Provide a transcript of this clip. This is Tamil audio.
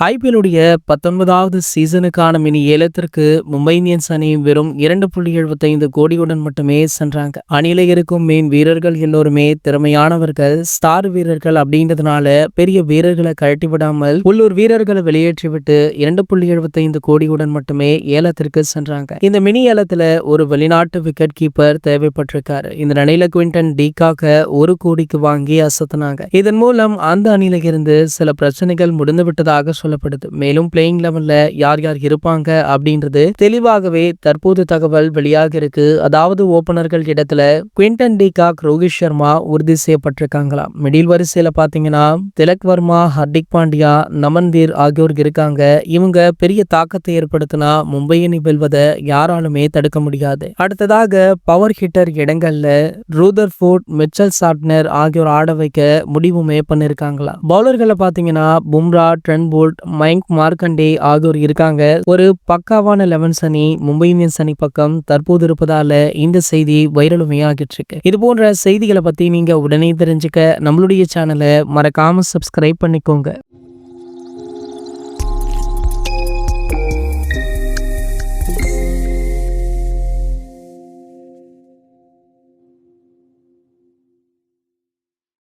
ஐபிஎல்லுடைய 19வது சீசனுக்கான மினி ஏலத்திற்கு மும்பை இந்தியன்ஸ் அணி வெறும் 2.75 கோடியுடன் மட்டுமே சென்றாங்க. அணியில இருக்கும் மெயின் வீரர்கள் எல்லோருமே திறமையானவர்கள், ஸ்டார் வீரர்கள் அப்படின்றதுனால பெரிய வீரர்களை கழட்டி விடாமல் உள்ளூர் வீரர்களை வெளியேற்றிவிட்டு 2.75 கோடியுடன் மட்டுமே ஏலத்திற்கு சென்றாங்க. இந்த மினி ஏலத்துல ஒரு வெளிநாட்டு விக்கெட் கீப்பர் தேவைப்பட்டிருக்காரு. இந்த நிலையில குவிண்டன் டிகாக்க 1 கோடிக்கு வாங்கி அசத்தினாங்க. இதன் மூலம் அந்த அணியில இருந்து சில பிரச்சனைகள் முடிந்து விட்டதாக சொல்லப்படுது. மேலும் பிளேயிங் லெவல்ல யார் யார் இருப்பாங்க அப்படின்றது தெளிவாகவே தற்போது தகவல் வெளியாக இருக்கு. அதாவது ஓபனர்கள் இடத்துல குவிண்டன் டிகாக், ரோஹித் சர்மா உறுதி செய்யப்பட்டிருக்காங்களாம். மிடில் வரிசையில பாத்தீங்கன்னா திலக் வர்மா, ஹர்திக் பாண்டியா, நமன்வீர் ஆகியோர் இருக்காங்க. இவங்க பெரிய தாக்கத்தை ஏற்படுத்தினா மும்பை அணி வெல்வதை யாராலுமே தடுக்க முடியாது. அடுத்ததாக பவர் ஹிட்டர் இடங்கள்ல ரூதர்ஃபோர்ட், மிச்சல் சாட்னர் ஆகியோர் ஆட வைக்க முடிவுமே பண்ணிருக்காங்களா. பவுலர்களை பாத்தீங்கன்னா பும்ரா, ட்ரெண்ட் போல்ட், மயங்க் மார்க்கண்டே ஆகியோர் இருக்காங்க. ஒரு பக்காவான 11 அணி மும்பை இந்தியன்ஸ் அணி பக்கம் தற்போது இருப்பதால இந்த செய்தி வைரலுமே ஆகிட்டு இருக்கு. இது போன்ற செய்திகளை பத்தி நீங்க உடனே தெரிஞ்சுக்க நம்மளுடைய சேனலை மறக்காம சப்ஸ்கிரைப் பண்ணிக்கோங்க.